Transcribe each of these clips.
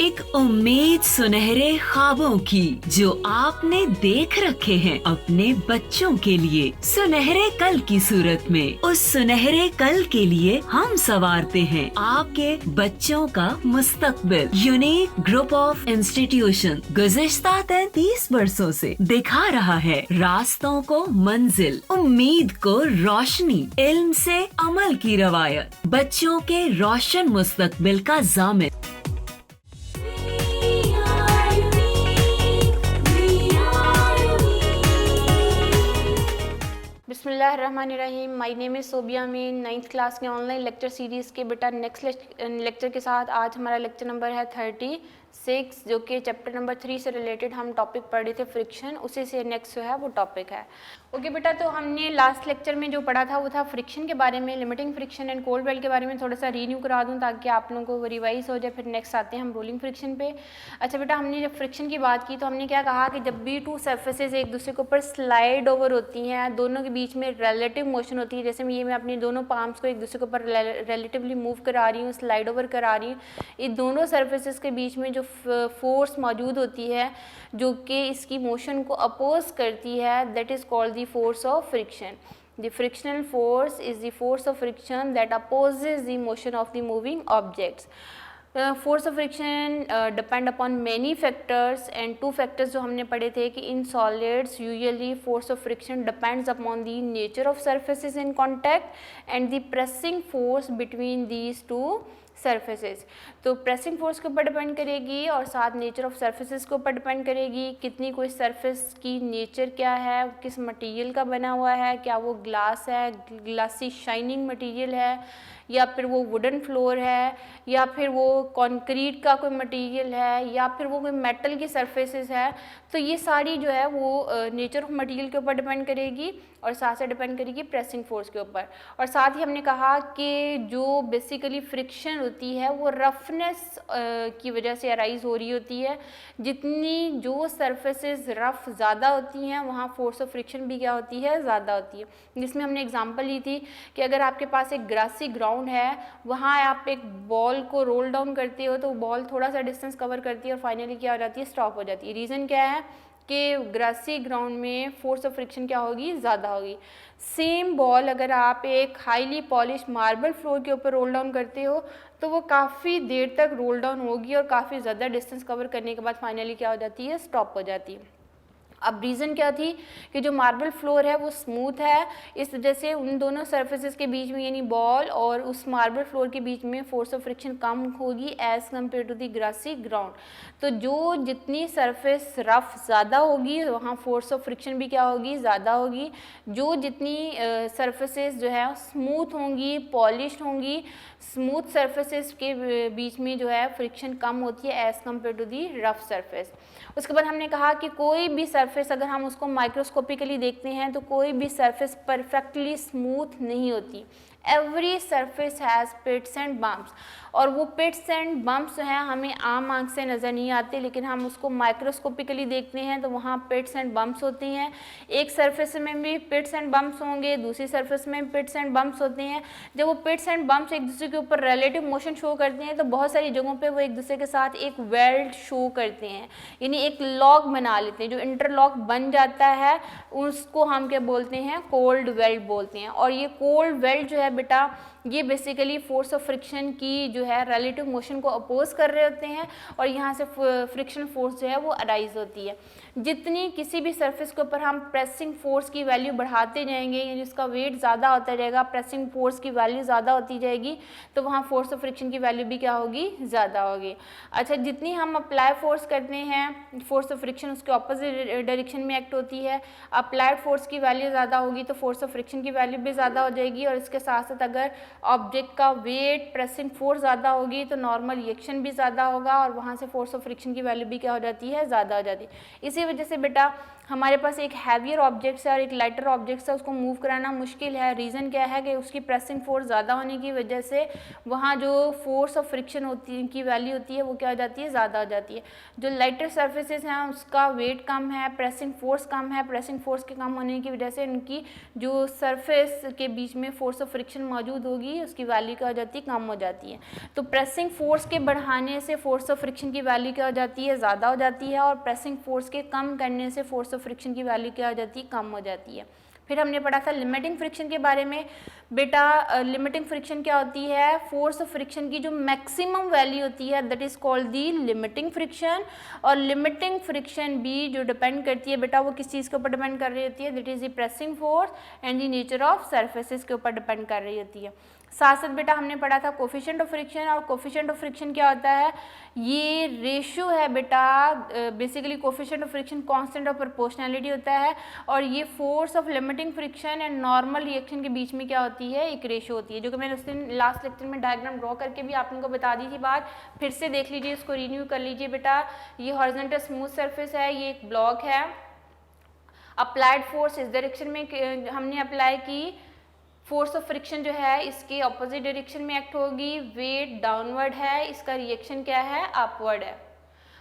एक उम्मीद सुनहरे ख्वाबों की जो आपने देख रखे हैं अपने बच्चों के लिए, सुनहरे कल की सूरत में। उस सुनहरे कल के लिए हम संवारते हैं आपके बच्चों का मुस्तकबिल। यूनिक ग्रुप ऑफ इंस्टीट्यूशन गुज़िश्ता 33 वर्षों से दिखा रहा है रास्तों को मंजिल, उम्मीद को रोशनी, इल्म से अमल की रवायत, बच्चों के रोशन मुस्तकबिल का ज़ामिन। बिस्मिल्लाहिर्रहमानिर्रहीम। My name is Sobia Amin. 9th class के ऑनलाइन लेक्चर सीरीज़ के बेटा नेक्स्ट लेक्चर के साथ आज हमारा लेक्चर नंबर है 36, जो कि चैप्टर नंबर 3 से रिलेटेड हम टॉपिक पढ़ रहे थे फ्रिक्शन, उसी से नेक्स्ट जो है वो टॉपिक है। ओके बेटा, तो हमने लास्ट लेक्चर में जो पढ़ा था वो था फ्रिक्शन के बारे में, limiting friction and cold weld के बारे में थोड़ा सा रीन्यू करा दूं ताकि आप लोगों को वो रिवाइज हो जाए। फिर नेक्स्ट आते हैं हम रोलिंग फ्रिक्शन पे। अच्छा बेटा, हमने जब फ्रिक्शन की बात की तो हमने क्या कहा कि जब भी टू सरफेसेज एक दूसरे के ऊपर स्लाइड ओवर होती हैं, दोनों के बीच में रिलेटिव मोशन होती है, जैसे मैं अपनी दोनों पाम्स को एक दूसरे के ऊपर रिलेटिवली मूव करा रही हूँ, स्लाइड ओवर करा रही हूँ, इन दोनों सरफेसेस के बीच में जो फोर्स मौजूद होती है जो कि इसकी मोशन को अपोज करती है, that is called the force of friction. The frictional force is the force of friction that opposes the motion of the moving objects. Force of friction depend upon many factors, and two factors जो हमने पढ़े थे कि in solids usually force of friction depends upon the nature of surfaces in contact and the pressing force between these two surfaces. तो pressing force के ऊपर depend करेगी और साथ नेचर ऑफ सरफेसेस के ऊपर डिपेंड करेगी, कितनी कोई सरफेस की नेचर क्या है, किस मटेरियल का बना हुआ है, क्या वो ग्लास है, ग्लासी शाइनिंग मटेरियल है, या फिर वो वुडन फ्लोर है, या फिर वो कंक्रीट का कोई मटेरियल है, या फिर वो कोई मेटल की सरफेसेस है। तो ये सारी जो है वो नेचर ऑफ मटेरियल के ऊपर डिपेंड करेगी और साथ से डिपेंड करेगी प्रेसिंग फोर्स के ऊपर। और साथ ही हमने कहा कि जो बेसिकली फ्रिक्शन होती है वो रफनेस की वजह से अराइज हो रही होती है। जितनी जो सरफेसेस रफ ज़्यादा होती हैं वहाँ फोर्स ऑफ फ्रिक्शन भी क्या होती है, ज़्यादा होती है। जिसमें हमने एग्जांपल ली थी कि अगर आपके पास एक ग्रासी ग्राउंड है, वहाँ आप एक बॉल को रोल डाउन करते हो तो बॉल थोड़ा सा डिस्टेंस कवर करती है और फाइनली क्या हो जाती है, स्टॉप हो जाती है। रीज़न क्या है कि ग्रासी ग्राउंड में फोर्स ऑफ फ्रिक्शन क्या होगी, ज़्यादा होगी। सेम बॉल अगर आप एक हाईली पॉलिश मार्बल फ्लोर के ऊपर रोल डाउन करते हो तो वो काफ़ी देर तक रोल डाउन होगी और काफ़ी ज़्यादा डिस्टेंस कवर करने के बाद फाइनली क्या हो जाती है, स्टॉप हो जाती है। अब रीज़न क्या थी कि जो मार्बल फ्लोर है वो स्मूथ है, इस वजह से उन दोनों सरफेसेस के बीच में यानी बॉल और उस मार्बल फ्लोर के बीच में फोर्स ऑफ फ्रिक्शन कम होगी as compare to the grassy ground. तो जो जितनी सरफेस रफ ज़्यादा होगी वहाँ फोर्स ऑफ फ्रिक्शन भी क्या होगी, ज़्यादा होगी। जो जितनी सरफेसेस जो है स्मूथ होंगी, पॉलिश्ड होंगी, स्मूथ सरफेसेस के बीच में जो है फ्रिक्शन कम होती है as compare to the rough surface. उसके बाद हमने कहा कि कोई भी सरफेस अगर हम उसको माइक्रोस्कोपिकली देखते हैं तो कोई भी सरफेस परफेक्टली स्मूथ नहीं होती। Every surface has pits and bumps, और वो पिट्स एंड बम्प्स जो हैं हमें आम आंख से नज़र नहीं आते, लेकिन हम उसको माइक्रोस्कोपिकली देखते हैं तो वहाँ पिट्स एंड बम्प्स होती हैं। एक सरफेस में भी पिट्स एंड बम्प्स होंगे, दूसरी सरफेस में पिट्स एंड बम्प्स होते हैं। जब वो पिट्स एंड बम्प्स एक दूसरे के ऊपर रिलेटिव मोशन शो करते हैं तो बहुत सारी जगहों पे वो एक दूसरे के साथ एक वेल्ड शो करते हैं, यानी एक लॉक बना लेते हैं। जो इंटरलॉक बन जाता है उसको हम क्या बोलते हैं, कोल्ड वेल्ड बोलते हैं। और ये कोल्ड वेल्ड जो है बेटा ये बेसिकली फोर्स ऑफ फ्रिक्शन की जो है रिलेटिव मोशन को अपोज कर रहे होते हैं और यहाँ से फ्रिक्शन फोर्स जो है वो अराइज होती है। जितनी किसी भी सरफेस के ऊपर हम प्रेसिंग फोर्स की वैल्यू बढ़ाते जाएंगे, यानी उसका वेट ज़्यादा होता जाएगा, प्रेसिंग फोर्स की वैल्यू ज़्यादा होती जाएगी, तो वहाँ फोर्स ऑफ फ्रिक्शन की वैल्यू भी क्या होगी, ज़्यादा होगी। अच्छा, जितनी हम अप्लाई फोर्स करते हैं फोर्स ऑफ फ्रिक्शन उसके ऑपोजिट डायरेक्शन में एक्ट होती है। अप्लाइड फोर्स की वैल्यू ज़्यादा होगी तो फोर्स ऑफ फ्रिक्शन की वैल्यू भी ज़्यादा हो जाएगी, और इसके साथ साथ अगर ऑब्जेक्ट का वेट प्रेसिंग फोर्स ज़्यादा होगी तो नॉर्मल रिएक्शन भी ज़्यादा होगा और वहाँ से फोर्स ऑफ फ्रिक्शन की वैल्यू भी क्या हो जाती है, ज़्यादा हो जाती है। इसी वजह से बेटा हमारे पास एक हैवियर ऑब्जेक्ट है और एक लाइटर ऑब्जेक्ट है, उसको मूव कराना मुश्किल है। रीज़न क्या है कि उसकी प्रेसिंग फोर्स ज़्यादा होने की वजह से वहाँ जो फोर्स ऑफ फ्रिक्शन होती की वैल्यू होती है वो क्या हो जाती है, ज़्यादा हो जाती है। जो लाइटर सर्फेसेस हैं उसका वेट कम है, प्रेसिंग फोर्स कम है, प्रेसिंग फोर्स के कम होने की वजह से उनकी जो सरफेस के बीच में फोर्स ऑफ फ्रिक्शन फ्रिक्शन मौजूद होगी उसकी वैल्यू क्या हो जाती है, कम हो जाती है। तो प्रेसिंग फोर्स के बढ़ाने से फोर्स ऑफ फ्रिक्शन की वैल्यू क्या हो जाती है, ज़्यादा हो जाती है, और प्रेसिंग फोर्स के कम करने से फोर्स ऑफ फ्रिक्शन की वैल्यू क्या हो जाती है, कम हो जाती है। फिर हमने पढ़ा था लिमिटिंग फ्रिक्शन के बारे में। बेटा लिमिटिंग फ्रिक्शन क्या होती है, फोर्स ऑफ फ्रिक्शन की जो मैक्सिमम वैल्यू होती है that is called the limiting friction. और लिमिटिंग फ्रिक्शन भी जो डिपेंड करती है बेटा वो किस चीज़ के ऊपर डिपेंड कर रही होती है, that is the pressing force and the nature of surfaces के ऊपर डिपेंड कर रही होती है। साथ साथ बेटा हमने पढ़ा था कोफिशिएंट ऑफ फ्रिक्शन। और कोफिशिएंट ऑफ फ्रिक्शन क्या होता है, ये रेशियो है बेटा, basically coefficient of friction constant of proportionality होता है, और ये force of limiting friction and normal reaction के बीच में क्या होती है, एक रेशियो होती है, जो कि मैंने उस दिन लास्ट लेक्चर में डायग्राम ड्रॉ करके भी आप लोगों को बता दी थी बात। फिर से देख लीजिए, इसको रिन्यू कर लीजिए बेटा। ये हॉरिजॉन्टल स्मूथ सरफेस है, ये एक ब्लॉक है, अप्लाइड फोर्स इस डायरेक्शन में हमने अप्लाई की, फोर्स ऑफ फ्रिक्शन जो है इसके ऑपोजिट डायरेक्शन में एक्ट होगी, वेट डाउनवर्ड है, इसका रिएक्शन क्या है, अपवर्ड है,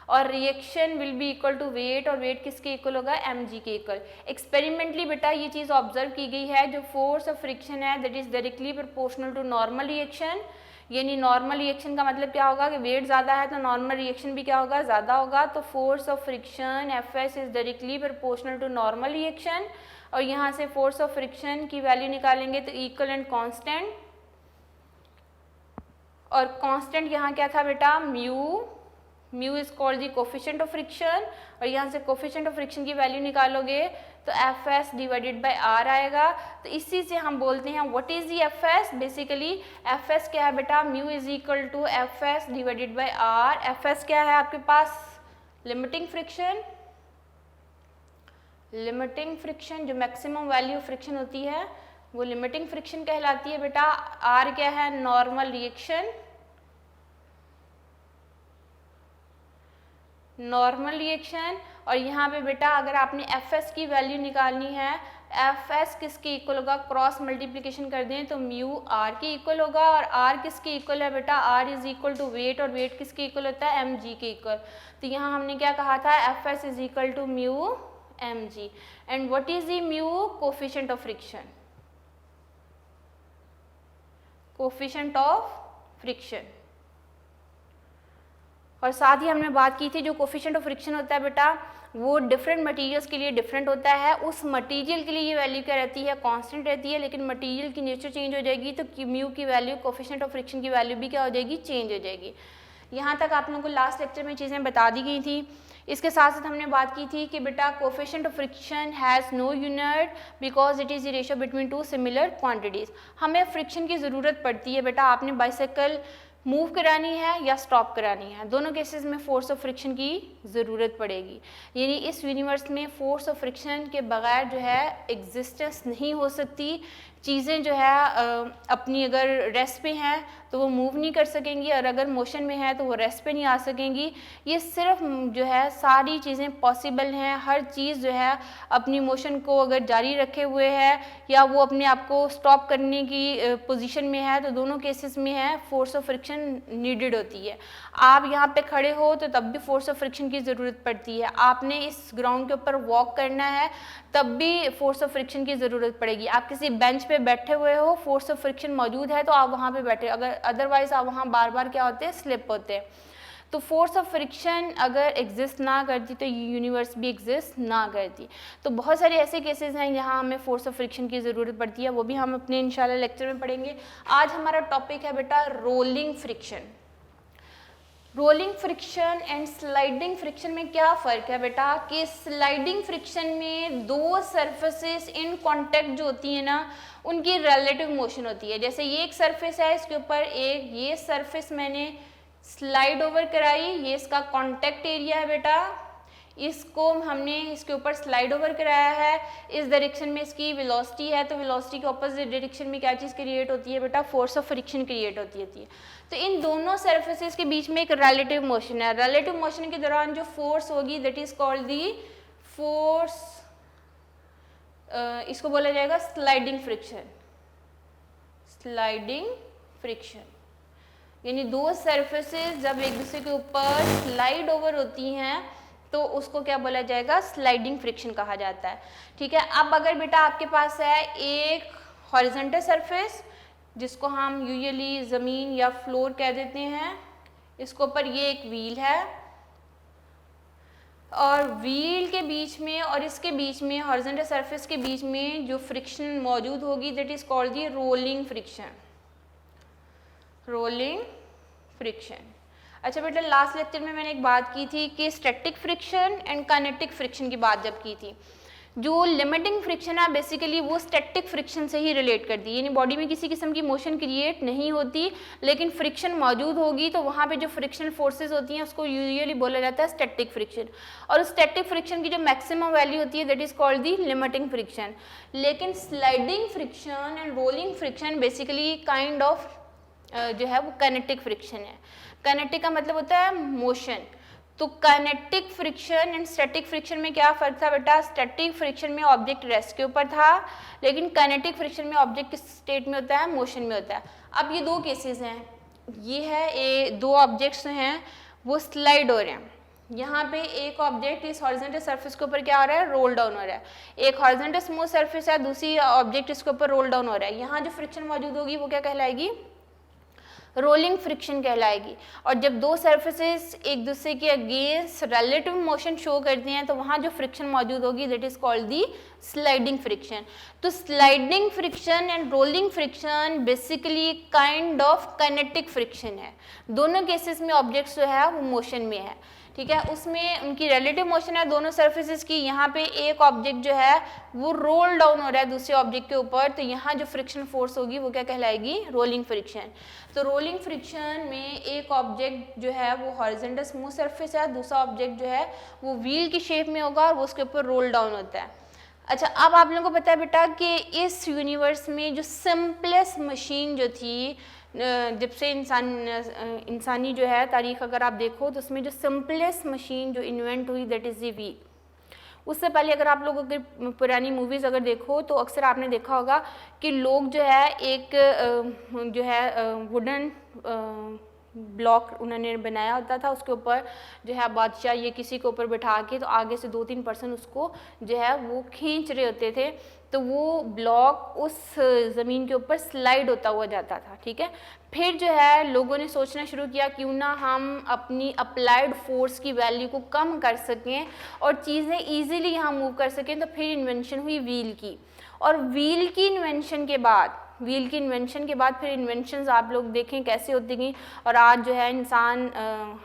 और reaction will be equal to weight, और वेट किसके इक्वल होगा, mg के इक्वल। एक्सपेरिमेंटली बेटा ये चीज़ ऑब्जर्व की गई है, जो फोर्स ऑफ फ्रिक्शन है that is directly proportional to normal reaction. यानी नॉर्मल रिएक्शन का मतलब क्या होगा कि वेट ज़्यादा है तो नॉर्मल रिएक्शन भी क्या होगा, ज़्यादा होगा। तो force of friction Fs is directly proportional to normal reaction, और यहाँ से फोर्स ऑफ फ्रिक्शन की वैल्यू निकालेंगे तो इक्वल एंड कांस्टेंट, और कांस्टेंट यहाँ क्या था बेटा, mu is called the coefficient of friction, और यहाँ से कोफिशिएंट ऑफ फ्रिक्शन की वैल्यू निकालोगे तो Fs डिवाइडेड बाय R आएगा। तो इसी से हम बोलते हैं what is the Fs, basically Fs क्या है बेटा, mu is equal to Fs divided by R। Fs क्या है आपके पास, लिमिटिंग फ्रिक्शन, लिमिटिंग फ्रिक्शन जो मैक्सिमम वैल्यू फ्रिक्शन होती है वो लिमिटिंग फ्रिक्शन कहलाती है बेटा। R क्या है, नॉर्मल रिएक्शन, नॉर्मल रिएक्शन। और यहाँ पे बेटा अगर आपने Fs की वैल्यू निकालनी है, Fs किसके इक्वल होगा, क्रॉस मल्टीप्लिकेशन कर दें तो म्यू R के इक्वल होगा, और R किसके इक्वल है बेटा, R is equal to weight, और वेट किसके इक्वल होता है, mg के इक्वल। तो यहाँ हमने क्या कहा था, Fs is equal to mu mg, and what is the mu, coefficient of friction, coefficient of friction. और साथ ही हमने बात की थी जो कोफिशिएंट ऑफ फ्रिक्शन होता है बेटा वो डिफरेंट मटेरियल्स के लिए डिफरेंट होता है। उस मटेरियल के लिए ये वैल्यू क्या रहती है, कांस्टेंट रहती है, लेकिन मटेरियल की नेचर चेंज हो जाएगी तो म्यू की वैल्यू, कोफिशिएंट ऑफ फ्रिक्शन की वैल्यू भी क्या हो जाएगी, चेंज हो जाएगी। यहाँ तक आप लोगों को लास्ट लेक्चर में चीज़ें बता दी गई थी। इसके साथ साथ हमने बात की थी कि बेटा coefficient of friction has no unit because it is the ratio between two similar quantities. हमें फ्रिक्शन की ज़रूरत पड़ती है बेटा, आपने बाइसाइकिल मूव करानी है या स्टॉप करानी है, दोनों केसेस में फोर्स ऑफ फ्रिक्शन की ज़रूरत पड़ेगी। यानी इस यूनिवर्स में फोर्स ऑफ फ्रिक्शन के बगैर जो है एग्जिस्टेंस नहीं हो सकती। चीज़ें जो है अपनी अगर रेस्ट पे हैं तो वो मूव नहीं कर सकेंगी, और अगर मोशन में है तो वो रेस्ट पे नहीं आ सकेंगी। ये सिर्फ जो है सारी चीज़ें पॉसिबल हैं, हर चीज़ जो है अपनी मोशन को अगर जारी रखे हुए है या वो अपने आप को स्टॉप करने की पोजीशन में है, तो दोनों केसेस में है फोर्स ऑफ फ्रिक्शन नीडेड होती है। आप यहाँ पे खड़े हो तो तब भी फोर्स ऑफ फ्रिक्शन की ज़रूरत पड़ती है, आपने इस ग्राउंड के ऊपर वॉक करना है तब भी फोर्स ऑफ फ्रिक्शन की ज़रूरत पड़ेगी। आप किसी बेंच पे बैठे हुए हो, फोर्स ऑफ फ्रिक्शन मौजूद है तो आप वहाँ पे बैठे, अगर अदरवाइज आप वहाँ बार बार क्या होते हैं, स्लिप होते हैं। तो फोर्स ऑफ फ्रिक्शन अगर एग्जिस्ट ना करती तो यूनिवर्स भी एग्जिस्ट ना करती। तो बहुत सारे ऐसे केसेस हैं जहाँ हमें फोर्स ऑफ फ्रिक्शन की ज़रूरत पड़ती है, वो भी हम अपने इंशाल्लाह लेक्चर में पढ़ेंगे। आज हमारा टॉपिक है बेटा rolling friction. Rolling friction and sliding friction में क्या फ़र्क है बेटा, कि स्लाइडिंग फ्रिक्शन में दो सरफेसेस इन कांटेक्ट जो होती है ना उनकी रिलेटिव मोशन होती है। जैसे ये एक सरफेस है, इसके ऊपर एक ये सरफेस मैंने स्लाइड ओवर कराई, ये इसका कांटेक्ट एरिया है बेटा, इसको हमने इसके ऊपर स्लाइड ओवर कराया है, इस डायरेक्शन में इसकी वेलोसिटी है, तो वेलोसिटी के ऑपोजिट डायरेक्शन में क्या चीज़ क्रिएट होती है बेटा, फोर्स ऑफ फ्रिक्शन क्रिएट होती है। तो इन दोनों सरफेसेस के बीच में एक रिलेटिव मोशन है। रिलेटिव मोशन के दौरान जो फोर्स होगी that is called the force, इसको बोला जाएगा स्लाइडिंग फ्रिक्शन। स्लाइडिंग फ्रिक्शन यानी दो सरफेसेस जब एक दूसरे के ऊपर स्लाइड ओवर होती हैं तो उसको क्या बोला जाएगा, स्लाइडिंग फ्रिक्शन कहा जाता है। ठीक है, अब अगर बेटा आपके पास है एक हॉरिजॉन्टल सरफेस, जिसको हम यूजुअली ज़मीन या फ्लोर कह देते हैं। इसके ऊपर ये एक व्हील है और व्हील के बीच में और इसके बीच में हॉरिजॉन्टल सरफेस के बीच में जो फ्रिक्शन मौजूद होगी that is called the rolling friction. Rolling friction. अच्छा बेटा, लास्ट लेक्चर में मैंने एक बात की थी कि static friction and kinetic friction की बात जब की थी, जो लिमिटिंग फ्रिक्शन है बेसिकली वो स्टैटिक फ्रिक्शन से ही रिलेट करती है, यानी बॉडी में किसी किस्म की मोशन क्रिएट नहीं होती लेकिन फ्रिक्शन मौजूद होगी तो वहाँ पे जो फ्रिक्शनल फोर्सेस होती हैं उसको यूजुअली बोला जाता है स्टैटिक फ्रिक्शन। और उस स्टैटिक फ्रिक्शन की जो मैक्सिमम वैल्यू होती है that is called the limiting friction. लेकिन sliding friction and rolling friction basically kind of जो है वो काइनेटिक फ्रिक्शन है। काइनेटिक का मतलब होता है मोशन। तो kinetic friction and static friction में क्या फ़र्क था बेटा? स्टैटिक फ्रिक्शन में ऑब्जेक्ट रेस्ट के ऊपर था, लेकिन काइनेटिक फ्रिक्शन में ऑब्जेक्ट किस स्टेट में होता है? मोशन में होता है। अब ये दो केसेस हैं, ये है दो ऑब्जेक्ट्स हैं वो स्लाइड हो रहे हैं। यहाँ पे एक ऑब्जेक्ट इस हॉरिजॉन्टल सरफेस के ऊपर क्या हो रहा है? रोल डाउन हो रहा है। एक हॉरिजॉन्टल स्मूथ सरफेस है, दूसरी ऑब्जेक्ट इसके ऊपर रोल डाउन हो रहा है। यहाँ जो फ्रिक्शन मौजूद होगी वो क्या कहलाएगी? रोलिंग फ्रिक्शन कहलाएगी। और जब दो सरफेसेस एक दूसरे के अगेंस्ट रिलेटिव मोशन शो करते हैं तो वहाँ जो फ्रिक्शन मौजूद होगी that is called the sliding friction. तो sliding friction and rolling friction basically kind of kinetic friction है। दोनों केसेस में ऑब्जेक्ट्स जो है वो मोशन में है, ठीक है। उसमें उनकी रिलेटिव मोशन है दोनों सरफेसेस की। यहाँ पे एक ऑब्जेक्ट जो है वो रोल डाउन हो रहा है दूसरे ऑब्जेक्ट के ऊपर, तो यहाँ जो फ्रिक्शन फोर्स होगी वो क्या कहलाएगी? Rolling friction. तो रोलिंग फ्रिक्शन में एक ऑब्जेक्ट जो है वो हॉरिजॉन्टल स्मूथ सरफेस है, दूसरा ऑब्जेक्ट जो है वो व्हील की शेप में होगा और वो उसके ऊपर रोल डाउन होता है। अच्छा, अब आप लोगों को पता है बेटा कि इस यूनिवर्स में जो सिंपलेस्ट मशीन जो थी, जब से इंसानी जो है तारीख अगर आप देखो तो उसमें जो सिंपलेस्ट मशीन जो इन्वेंट हुई दैट इज़ दी व्हील। उससे पहले अगर आप लोग अगर पुरानी मूवीज़ अगर देखो तो अक्सर आपने देखा होगा कि लोग जो है एक जो है वुडन ब्लॉक उन्होंने बनाया होता था, उसके ऊपर जो है बादशाह ये किसी के ऊपर बैठा के तो आगे से 2-3 पर्सन उसको जो है वो खींच रहे होते थे, तो वो ब्लॉक उस ज़मीन के ऊपर स्लाइड होता हुआ जाता था, ठीक है। फिर जो है लोगों ने सोचना शुरू किया क्यों ना हम अपनी अप्लाइड फोर्स की वैल्यू को कम कर सकें और चीज़ें ईजीली यहाँ मूव कर सकें, तो फिर इन्वेंशन हुई व्हील की। और व्हील की इन्वेंशन के बाद फिर इन्वेंशंस आप लोग देखें कैसे होती गई, और आज जो है इंसान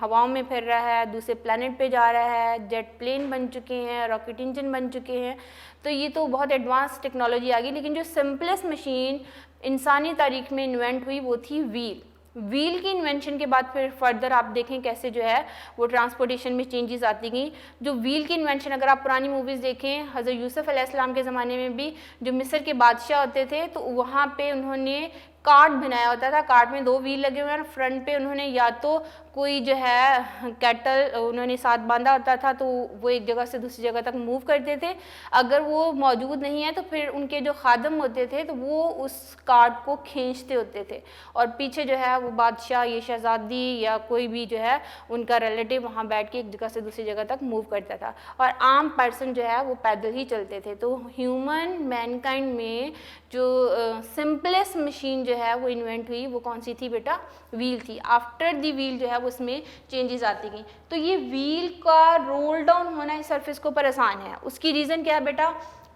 हवाओं में फिर रहा है, दूसरे प्लैनेट पे जा रहा है, जेट प्लेन बन चुके हैं, रॉकेट इंजन बन चुके हैं, तो ये तो बहुत एडवांस टेक्नोलॉजी आ गई। लेकिन जो सिंपलेस्ट मशीन इंसानी तारीख में इन्वेंट हुई वो थी व्हील। व्हील की इन्वेंशन के बाद फिर फर्दर आप देखें कैसे जो है वो ट्रांसपोर्टेशन में चेंजेस आती गई। जो व्हील की इन्वेंशन अगर आप पुरानी मूवीज़ देखें, हज़रत यूसुफ अलैहिस्सलाम के ज़माने में भी जो मिस्र के बादशाह होते थे तो वहाँ पे उन्होंने कार्ट बनाया होता था। कार्ट में 2 व्हील लगे हुए हैं, फ्रंट पे उन्होंने या तो कोई जो है कैटल उन्होंने साथ बांधा होता था तो वो एक जगह से दूसरी जगह तक मूव करते थे। अगर वो मौजूद नहीं है तो फिर उनके जो खादम होते थे तो वो उस कार्ट को खींचते होते थे और पीछे जो है वो बादशाह या शहजादी या कोई भी जो है उनका रिलेटिव वहाँ बैठ के एक जगह से दूसरी जगह तक मूव करता था और आम पर्सन जो है वो पैदल ही चलते थे। तो ह्यूमन मैनकाइंड में जो सिंपलेस्ट मशीन जो है वो इन्वेंट हुई वो कौन सी थी बेटा? व्हील थी। आफ्टर दी व्हील जो है वो उसमें चेंजेस आती गई। तो ये व्हील का रोल डाउन होना इस सरफेस के ऊपर आसान है। उसकी रीज़न क्या है बेटा?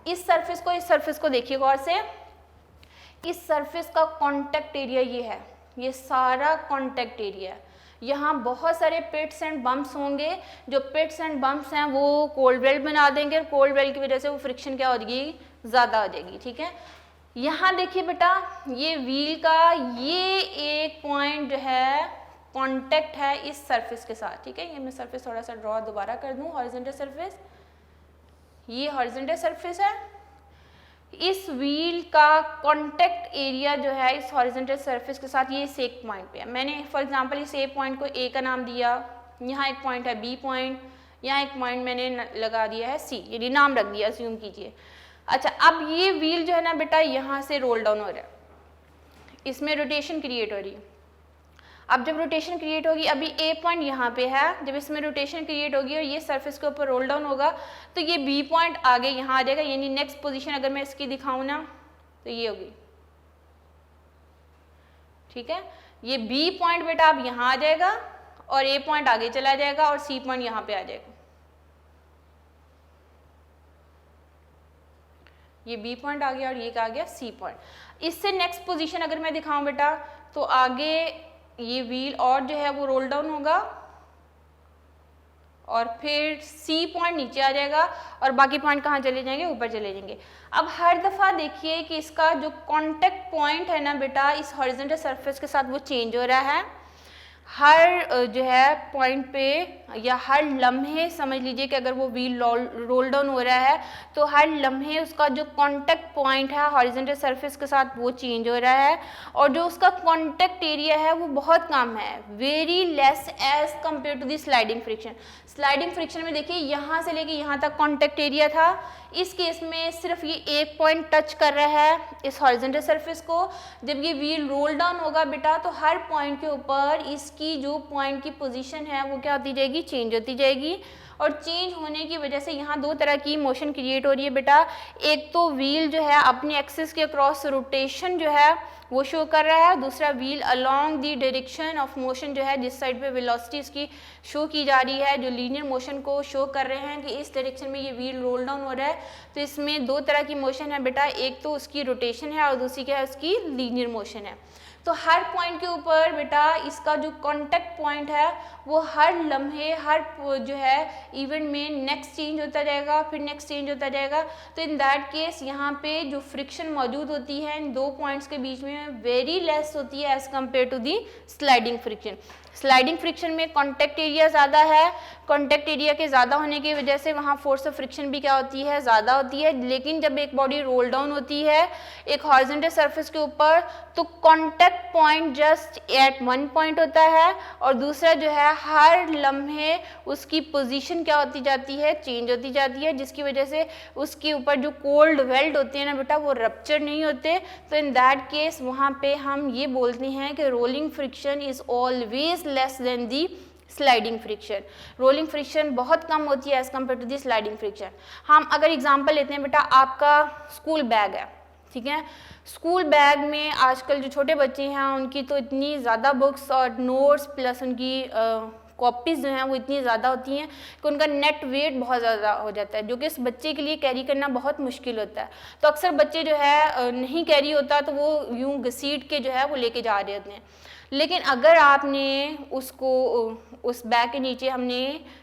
इस सरफेस को देखिए गौर से। इस सरफेस का कॉन्टैक्ट एरिया ये है, ये सारा कॉन्टैक्ट एरिया है। यहाँ बहुत सारे पिट्स एंड बम्प्स होंगे। जो पिट्स एंड बम्प्स हैं वो कोल्ड वेल्ट बना देंगे और कोल्ड वेल्ट की वजह से वो फ्रिक्शन क्या हो जाएगी? ज़्यादा हो जाएगी, ठीक है। यहाँ देखिए बेटा, ये व्हील का ये एक पॉइंट जो है कांटेक्ट है इस सरफेस के साथ, ठीक है। ये मैं सरफेस थोड़ा सा ड्रॉ दोबारा कर दूँ। हॉरिजॉन्टल सरफेस, ये हॉरिजॉन्टल सरफेस है। इस व्हील का कांटेक्ट एरिया जो है इस हॉरिजॉन्टल सरफेस के साथ ये इस एक पॉइंट पे है। मैंने फॉर एग्जांपल इस ए पॉइंट को ए का नाम दिया, यहाँ एक पॉइंट है बी पॉइंट, यहाँ एक पॉइंट मैंने लगा दिया है सी, यानी नाम रख दिया, अज्यूम कीजिए। अच्छा, अब ये व्हील जो है ना बेटा यहाँ से रोल डाउन हो रहा है, इसमें रोटेशन क्रिएट हो रही है। अब जब रोटेशन क्रिएट होगी, अभी ए पॉइंट यहाँ पे है, जब इसमें रोटेशन क्रिएट होगी और ये सरफेस के ऊपर रोल डाउन होगा तो ये बी पॉइंट आगे यहाँ आ जाएगा, यानी नेक्स्ट पोजीशन अगर मैं इसकी दिखाऊँ ना तो ये होगी। ठीक है। ये बी पॉइंट बेटा अब यहाँ आ जाएगा और ए पॉइंट आगे चला जाएगा और सी पॉइंट यहाँ पे आ जाएगा। ये बी पॉइंट आ गया और ये क्या आ गया, सी पॉइंट। इससे नेक्स्ट पोजीशन अगर मैं दिखाऊं बेटा तो आगे ये व्हील और जो है वो रोल डाउन होगा और फिर सी पॉइंट नीचे आ जाएगा और बाकी पॉइंट कहाँ चले जाएंगे, ऊपर चले जाएंगे। अब हर दफ़ा देखिए कि इसका जो कांटेक्ट पॉइंट है ना बेटा इस हॉरिजॉन्टल सरफेस के साथ वो चेंज हो रहा है। हर जो है पॉइंट पे या हर लम्हे समझ लीजिए कि अगर वो व्हील रोल डाउन हो रहा है तो हर लम्हे उसका जो कांटेक्ट पॉइंट है हॉरिजॉन्टल सरफेस के साथ वो चेंज हो रहा है और जो उसका कांटेक्ट एरिया है वो बहुत कम है, very less as compare to the sliding friction. Sliding friction में देखिए यहाँ से लेके यहाँ तक कांटेक्ट एरिया था, इस केस में सिर्फ ये एक पॉइंट टच कर रहा है इस हॉरिजॉन्टल सरफेस को। जब ये व्हील रोल डाउन होगा बेटा तो हर पॉइंट के ऊपर इसकी जो पॉइंट की पोजीशन है वो क्या होती जाएगी, चेंज होती जाएगी। और चेंज होने की वजह से यहाँ दो तरह की मोशन क्रिएट हो रही है बेटा। एक तो व्हील जो है अपने एक्सिस के अक्रॉस रोटेशन जो है वो शो कर रहा है, दूसरा wheel along the direction of motion जो है जिस साइड पे वेलोसिटी इसकी शो की जा रही है, जो लीनियर मोशन को शो कर रहे हैं कि इस डायरेक्शन में ये व्हील रोल डाउन हो रहा है। तो इसमें दो तरह की मोशन है बेटा, एक तो उसकी रोटेशन है और दूसरी क्या है, उसकी लीनियर मोशन है। तो हर पॉइंट के ऊपर बेटा इसका जो कांटेक्ट पॉइंट है वो हर लम्हे हर जो है इवेंट में नेक्स्ट चेंज होता जाएगा, फिर नेक्स्ट चेंज होता जाएगा। तो इन दैट केस यहाँ पे जो फ्रिक्शन मौजूद होती है इन दो पॉइंट्स के बीच में वेरी लेस होती है as compare to the sliding friction. Sliding friction में कांटेक्ट एरिया ज़्यादा है, कांटेक्ट एरिया के ज़्यादा होने की वजह से वहाँ फोर्स ऑफ फ्रिक्शन भी क्या होती है, ज़्यादा होती है। लेकिन जब एक बॉडी रोल डाउन होती है एक हॉरिजॉन्टल सरफेस के ऊपर तो contact point just at one point होता है और दूसरा जो है हर लम्हे उसकी पोजीशन क्या होती जाती है, चेंज होती जाती है, जिसकी वजह से उसके ऊपर जो कोल्ड वेल्ड होते हैं ना बेटा वो रप्चर नहीं होते। तो इन दैट केस वहाँ पे हम ये बोलते हैं कि rolling friction is always less than the sliding friction. Rolling friction बहुत कम होती है as compare to the sliding friction. हम अगर एग्जांपल लेते हैं बेटा, आपका स्कूल बैग है, ठीक है। स्कूल बैग में आजकल जो छोटे बच्चे हैं उनकी तो इतनी ज़्यादा बुक्स और नोट्स प्लस उनकी कॉपीज़ जो हैं वो इतनी ज़्यादा होती हैं कि उनका नेट वेट बहुत ज़्यादा हो जाता है, जो कि उस बच्चे के लिए कैरी करना बहुत मुश्किल होता है। तो अक्सर बच्चे जो है नहीं कैरी होता तो वो यूँ घसीट के जो है वो लेके जा रहे होते हैं। लेकिन अगर आपने उसको उस बैग के नीचे हमने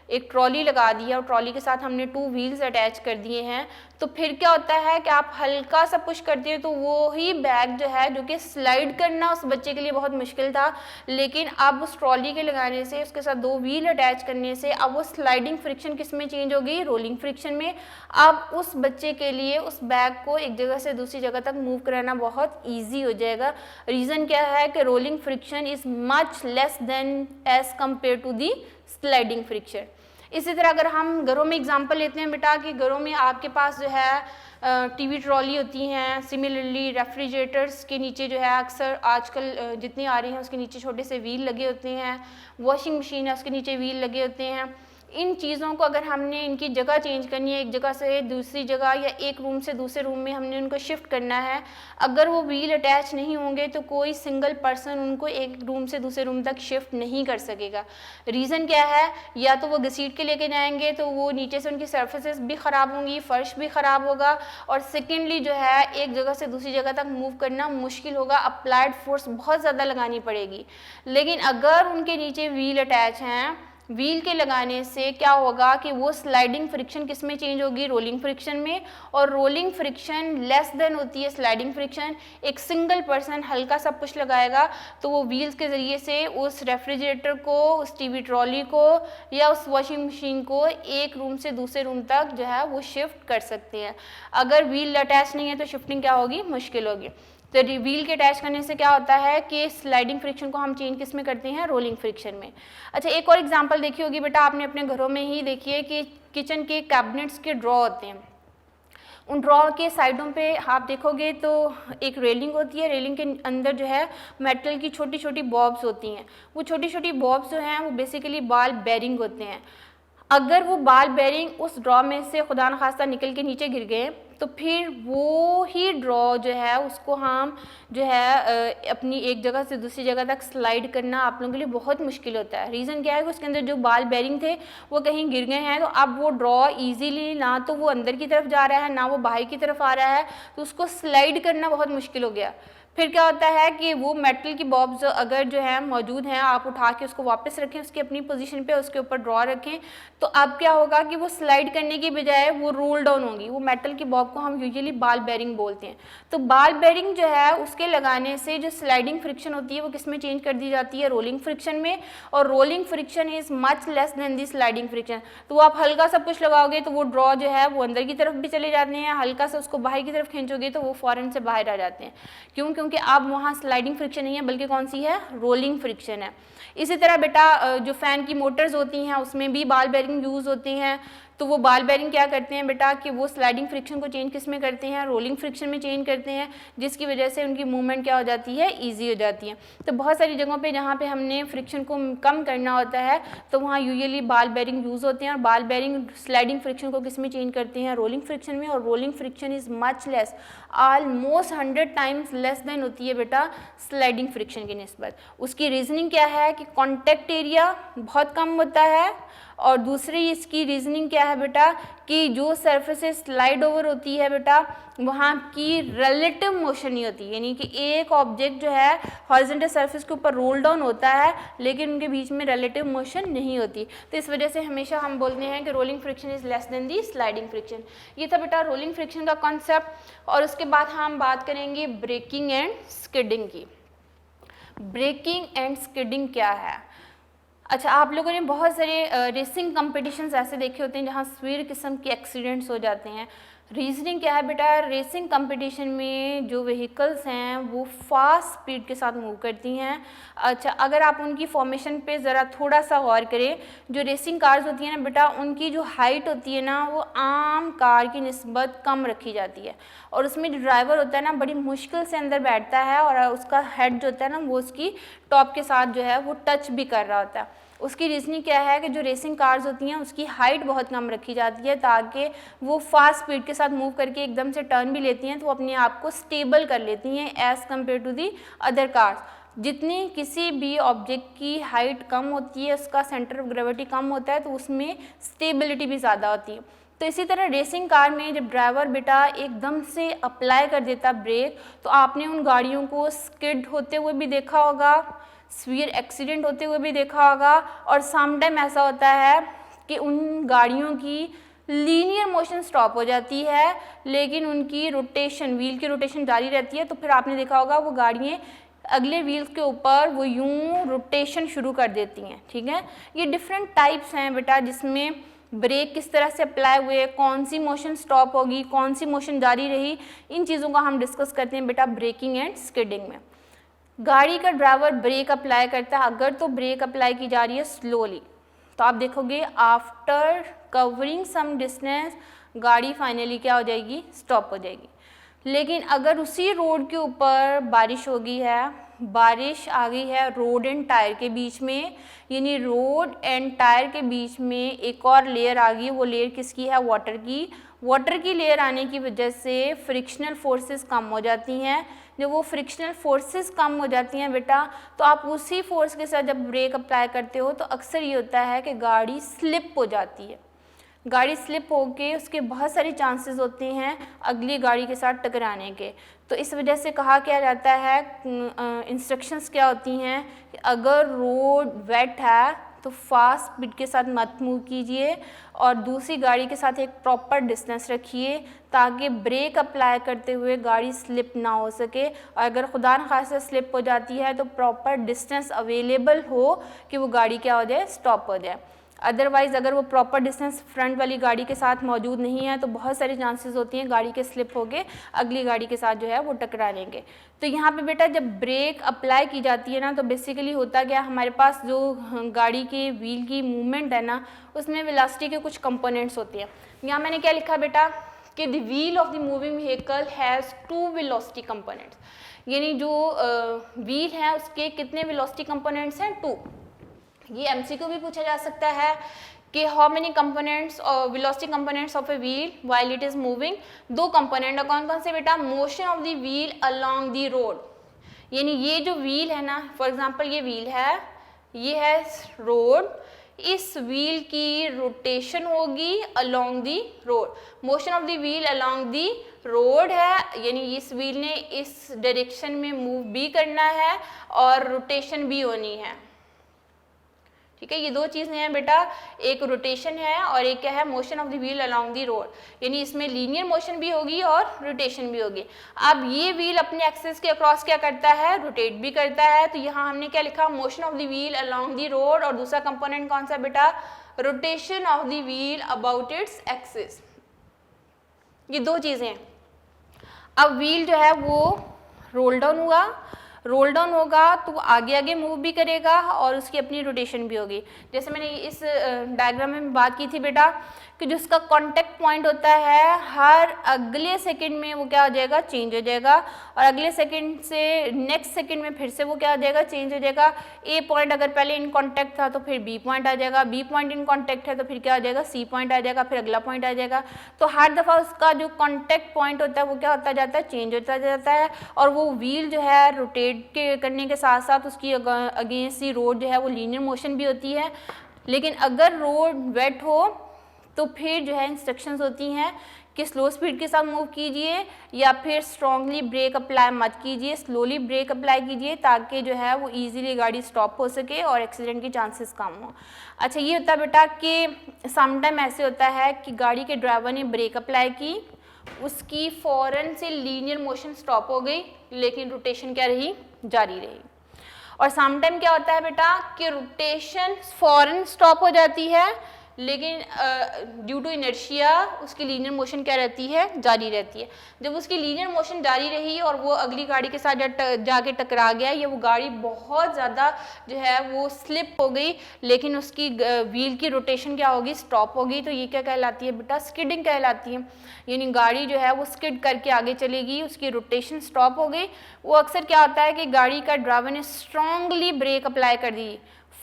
एक ट्रॉली लगा दी है और ट्रॉली के साथ हमने 2 व्हील्स अटैच कर दिए हैं तो फिर क्या होता है कि आप हल्का सा पुश करते हो तो वो ही बैग जो है, जो कि स्लाइड करना उस बच्चे के लिए बहुत मुश्किल था, लेकिन अब उस ट्रॉली के लगाने से उसके साथ 2 व्हील अटैच करने से अब वो स्लाइडिंग फ्रिक्शन किस में चेंज हो गई, रोलिंग फ्रिक्शन में। अब उस बच्चे के लिए उस बैग को एक जगह से दूसरी जगह तक मूव कराना बहुत ईजी हो जाएगा। रीज़न क्या है कि rolling friction is much less than as compare to the sliding friction. इसी तरह अगर हम घरों में एग्जांपल लेते हैं बेटा कि घरों में आपके पास जो है टीवी ट्रॉली होती हैं, सिमिलरली रेफ्रिजरेटर्स के नीचे जो है अक्सर आजकल जितनी आ रही हैं उसके नीचे छोटे से व्हील लगे होते हैं, वॉशिंग मशीन है उसके नीचे व्हील लगे होते हैं। इन चीज़ों को अगर हमने इनकी जगह चेंज करनी है, एक जगह से दूसरी जगह या एक रूम से दूसरे रूम में हमने उनको शिफ्ट करना है, अगर वो व्हील अटैच नहीं होंगे तो कोई सिंगल पर्सन उनको एक रूम से दूसरे रूम तक शिफ्ट नहीं कर सकेगा। रीज़न क्या है, या तो वो घसीट के लेके जाएंगे तो वो नीचे से उनकी सर्फेसेस भी ख़राब होंगी, फर्श भी ख़राब होगा, और सेकेंडली जो है एक जगह से दूसरी जगह तक मूव करना मुश्किल होगा, अप्लाइड फोर्स बहुत ज़्यादा लगानी पड़ेगी। लेकिन अगर उनके नीचे व्हील अटैच हैं, व्हील के लगाने से क्या होगा कि वो स्लाइडिंग फ्रिक्शन किस में चेंज होगी, रोलिंग फ्रिक्शन में, और रोलिंग फ्रिक्शन लेस देन होती है स्लाइडिंग फ्रिक्शन। एक सिंगल पर्सन हल्का सा पुश लगाएगा तो वो व्हील्स के ज़रिए से उस रेफ्रिजरेटर को, उस टीवी ट्रॉली को या उस वॉशिंग मशीन को एक रूम से दूसरे रूम तक जो है वो शिफ्ट कर सकते हैं। अगर व्हील अटैच नहीं है तो शिफ्टिंग क्या होगी, मुश्किल होगी। तो व्हील के अटैच करने से क्या होता है कि स्लाइडिंग फ्रिक्शन को हम चेंज किस में करते हैं, रोलिंग फ्रिक्शन में। अच्छा, एक और एग्जांपल देखी होगी बेटा आपने अपने घरों में ही, देखिए कि किचन के कैबिनेट्स के ड्रॉ होते हैं, उन ड्रॉ के साइडों पे आप देखोगे तो एक रेलिंग होती है, रेलिंग के अंदर जो है मेटल की छोटी छोटी बॉब्स होती हैं। वो छोटी छोटी बॉब्स जो हैं वो बेसिकली बॉल बेरिंग होते हैं। अगर वो बाल बेरिंग उस ड्रॉ में से खुदा न खास्ता निकल के नीचे गिर गए तो फिर वो ही ड्रॉ जो है उसको हम जो है अपनी एक जगह से दूसरी जगह तक स्लाइड करना आप लोगों के लिए बहुत मुश्किल होता है। रीज़न क्या है कि उसके अंदर जो बाल बेरिंग थे वो कहीं गिर गए हैं, तो अब वो ड्रॉ इजीली ना तो वो अंदर की तरफ जा रहा है ना वो बाहर की तरफ आ रहा है, तो उसको स्लाइड करना बहुत मुश्किल हो गया। फिर क्या होता है कि वो मेटल की बॉब्स अगर जो है मौजूद हैं, आप उठा के उसको वापस रखें उसकी अपनी पोजीशन पे, उसके ऊपर ड्रॉ रखें, तो अब क्या होगा कि वो स्लाइड करने की बजाय वो रोल डाउन होंगी। वो मेटल की बॉब को हम यूजुअली बाल बेरिंग बोलते हैं। तो बाल बेरिंग जो है उसके लगाने से जो स्लाइडिंग फ्रिक्शन होती है वो किस में चेंज कर दी जाती है, रोलिंग फ्रिक्शन में, और rolling friction is much less than the sliding friction. तो आप हल्का सा पुश लगाओगे तो वो ड्रॉ जो है वो अंदर की तरफ भी चले जाते हैं, हल्का सा उसको बाहर की तरफ खींचोगे तो वो फौरन से बाहर आ जाते हैं। क्यों? क्योंकि अब वहाँ स्लाइडिंग फ्रिक्शन नहीं है बल्कि कौन सी है, रोलिंग फ्रिक्शन है। इसी तरह बेटा जो फ़ैन की मोटर्स होती हैं उसमें भी बाल बेरिंग यूज़ होती हैं। तो वो बाल बेरिंग क्या करते हैं बेटा कि वो स्लाइडिंग फ्रिक्शन को चेंज किस में करते हैं, रोलिंग फ्रिक्शन में चेंज करते हैं, जिसकी वजह से उनकी मूवमेंट क्या हो जाती है, ईजी हो जाती है। तो बहुत सारी जगहों पे जहाँ पे हमने फ्रिक्शन को कम करना होता है तो वहाँ यूजुअली बाल बेरिंग यूज़ होते हैं, और बाल बेरिंग स्लाइडिंग फ्रिक्शन को किस में चेंज करते हैं, रोलिंग फ्रिक्शन में, और rolling friction is much less, almost 100 times less than होती है बेटा स्लाइडिंग फ्रिक्शन की निस्बत। उसकी रीजनिंग क्या है कि कॉन्टैक्ट एरिया बहुत कम होता है, और दूसरी इसकी रीजनिंग क्या है बेटा कि जो सरफेसेस स्लाइड ओवर होती है बेटा वहाँ की रिलेटिव मोशन नहीं होती, यानी कि एक ऑब्जेक्ट जो है हॉरिजॉन्टल सरफेस के ऊपर रोल डाउन होता है लेकिन उनके बीच में रिलेटिव मोशन नहीं होती। तो इस वजह से हमेशा हम बोलते हैं कि rolling friction is less than the sliding friction. ये था बेटा रोलिंग फ्रिक्शन का कॉन्सेप्ट। और उसके बाद हम बात करेंगे ब्रेकिंग एंड स्किडिंग की। ब्रेकिंग एंड स्किडिंग क्या है? अच्छा, आप लोगों ने बहुत सारे रेसिंग कंपटीशंस ऐसे देखे होते हैं जहाँ स्वीर किस्म के एक्सीडेंट्स हो जाते हैं। रीजनिंग क्या है बेटा, रेसिंग कंपटीशन में जो व्हीकल्स हैं वो फास्ट स्पीड के साथ मूव करती हैं। अच्छा, अगर आप उनकी फॉर्मेशन पे ज़रा थोड़ा सा गौर करें, जो रेसिंग कार्स होती हैं ना बेटा उनकी जो हाइट होती है ना वो आम कार की निस्बत कम रखी जाती है, और उसमें जो ड्राइवर होता है ना बड़ी मुश्किल से अंदर बैठता है और उसका हेड जो होता है ना वो उसकी टॉप के साथ जो है वो टच भी कर रहा होता है। उसकी रीजनिंग क्या है कि जो रेसिंग कार्स होती हैं उसकी हाइट बहुत कम रखी जाती है ताकि वो फास्ट स्पीड के साथ मूव करके एकदम से टर्न भी लेती हैं तो वो अपने आप को स्टेबल कर लेती हैं as compare to the other cars. जितनी किसी भी ऑब्जेक्ट की हाइट कम होती है, उसका सेंटर ऑफ ग्रेविटी कम होता है, तो उसमें स्टेबिलिटी भी ज़्यादा होती है। तो इसी तरह रेसिंग कार में जब ड्राइवर बेटा एकदम से अप्लाई कर देता ब्रेक, तो आपने उन गाड़ियों को स्किड होते हुए भी देखा होगा, स्वीयर एक्सीडेंट होते हुए भी देखा होगा, और सम टाइम ऐसा होता है कि उन गाड़ियों की लीनियर मोशन स्टॉप हो जाती है लेकिन उनकी रोटेशन, व्हील की रोटेशन जारी रहती है। तो फिर आपने देखा होगा वो गाड़ियाँ अगले व्हील्स के ऊपर वो यूं रोटेशन शुरू कर देती हैं। ठीक है, ये डिफरेंट टाइप्स हैं बेटा जिसमें ब्रेक किस तरह से अप्लाई हुए, कौन सी मोशन स्टॉप होगी, कौन सी मोशन जारी रही, इन चीज़ों का हम डिस्कस करते हैं बेटा ब्रेकिंग एंड स्किडिंग में। गाड़ी का ड्राइवर ब्रेक अप्लाई करता है, अगर तो ब्रेक अप्लाई की जा रही है स्लोली तो आप देखोगे आफ्टर कवरिंग सम डिस्टेंस गाड़ी फाइनली क्या हो जाएगी, स्टॉप हो जाएगी। लेकिन अगर उसी रोड के ऊपर बारिश हो गई है, बारिश आ गई है रोड एंड टायर के बीच में, यानी रोड एंड टायर के बीच में एक और लेयर आ गई, वो लेयर किसकी है, वाटर की। वाटर की लेयर आने की वजह से फ्रिक्शनल फोर्सेस कम हो जाती हैं। जब वो फ्रिक्शनल फोर्सेस कम हो जाती हैं बेटा तो आप उसी फोर्स के साथ जब ब्रेक अप्लाई करते हो तो अक्सर ये होता है कि गाड़ी स्लिप हो जाती है। गाड़ी स्लिप होके उसके बहुत सारे चांसेस होते हैं अगली गाड़ी के साथ टकराने के। तो इस वजह से कहा क्या जाता है, इंस्ट्रक्शंस क्या होती हैं कि अगर रोड वेट है तो फास्ट स्पीड के साथ मत मूव कीजिए और दूसरी गाड़ी के साथ एक प्रॉपर डिस्टेंस रखिए ताकि ब्रेक अप्लाई करते हुए गाड़ी स्लिप ना हो सके, और अगर खुदा न खास्ता स्लिप हो जाती है तो प्रॉपर डिस्टेंस अवेलेबल हो कि वो गाड़ी क्या हो जाए, स्टॉप हो जाए। अदरवाइज़ अगर वो प्रॉपर डिस्टेंस फ्रंट वाली गाड़ी के साथ मौजूद नहीं है तो बहुत सारे चांसेस होती हैं गाड़ी के स्लिप होके अगली गाड़ी के साथ जो है वो टकरा लेंगे। तो यहाँ पे बेटा जब ब्रेक अप्लाई की जाती है ना तो बेसिकली होता क्या, हमारे पास जो गाड़ी के व्हील की मूवमेंट है ना उसमें वेलोसिटी के कुछ कंपोनेंट्स होते हैं। यहाँ मैंने क्या लिखा बेटा कि the wheel of the moving vehicle has 2 velocity components, यानी जो व्हील है उसके कितने वेलोसिटी कंपोनेंट्स हैं, 2। ये एमसीक्यू भी पूछा जा सकता है कि हाउ मेनी कंपोनेंट्स और velocity components of a wheel while it is moving. दो कंपोनेंट है, कौन कौन से बेटा? Motion of the wheel along the road, यानी ये जो व्हील है ना, फॉर एग्जांपल ये व्हील है, ये है रोड, इस व्हील की रोटेशन होगी along the road. Motion of the wheel along the road है, यानी इस व्हील ने इस डायरेक्शन में मूव भी करना है और रोटेशन भी होनी है। ठीक है, ये दो चीज़ें हैं बेटा, एक रोटेशन है और एक क्या है? Motion of the wheel along the road, यानी इसमें लीनियर मोशन भी होगी और रोटेशन भी होगी। अब ये व्हील अपने एक्सिस के अक्रॉस क्या करता है? रोटेट भी करता है। तो यहाँ हमने क्या लिखा? Motion of the wheel along the road, और दूसरा कंपोनेंट कौन सा बेटा? Rotation of the wheel about its axis. ये दो चीज़ें हैं। अब व्हील जो है वो रोल डाउन हुआ, रोल डाउन होगा तो आगे आगे मूव भी करेगा और उसकी अपनी रोटेशन भी होगी। जैसे मैंने इस डायग्राम में बात की थी बेटा कि जो उसका कांटेक्ट पॉइंट होता है, हर अगले सेकंड में वो क्या हो जाएगा? चेंज हो जाएगा, और अगले सेकंड से नेक्स्ट सेकंड में फिर से वो क्या हो जाएगा? चेंज हो जाएगा। ए पॉइंट अगर पहले इन कांटेक्ट था तो फिर बी पॉइंट आ जाएगा, बी पॉइंट इन कांटेक्ट है तो फिर क्या हो जाएगा? सी पॉइंट आ जाएगा, फिर अगला पॉइंट आ जाएगा। तो हर दफ़ा उसका जो कांटेक्ट पॉइंट होता है वो क्या होता जाता है? चेंज होता जाता है, और वो व्हील जो है रोटेट करने के साथ साथ उसकी अगेंस्ट दी रोड जो है वो लीनियर मोशन भी होती है। लेकिन अगर रोड वेट हो तो फिर जो है इंस्ट्रक्शंस होती हैं कि स्लो स्पीड के साथ मूव कीजिए या फिर स्ट्रांगली ब्रेक अप्लाई मत कीजिए, स्लोली ब्रेक अप्लाई कीजिए, ताकि जो है वो इजीली गाड़ी स्टॉप हो सके और एक्सीडेंट की चांसेस कम हो। अच्छा, ये होता है बेटा कि समटाइम ऐसे होता है कि गाड़ी के ड्राइवर ने ब्रेक अप्लाई की, उसकी फ़ौरन से लीनियर मोशन स्टॉप हो गई, लेकिन रोटेशन क्या रही? जारी रही। और समटाइम क्या होता है बेटा कि रोटेशन फ़ौरन स्टॉप हो जाती है, लेकिन ड्यू टू इनर्शिया उसकी लीनियर मोशन क्या रहती है? जारी रहती है। जब उसकी लीनियर मोशन जारी रही और वो अगली गाड़ी के साथ जाके टकरा गया, या वो गाड़ी बहुत ज़्यादा जो है वो स्लिप हो गई, लेकिन उसकी व्हील की रोटेशन क्या होगी? स्टॉप होगी, तो ये क्या कहलाती है बेटा? स्किडिंग कहलाती है। यानी गाड़ी जो है वो स्किड करके आगे चलेगी, उसकी रोटेशन स्टॉप हो गई। वो अक्सर क्या होता है कि गाड़ी का ड्राइवर ने स्ट्रांगली ब्रेक अप्लाई कर दी,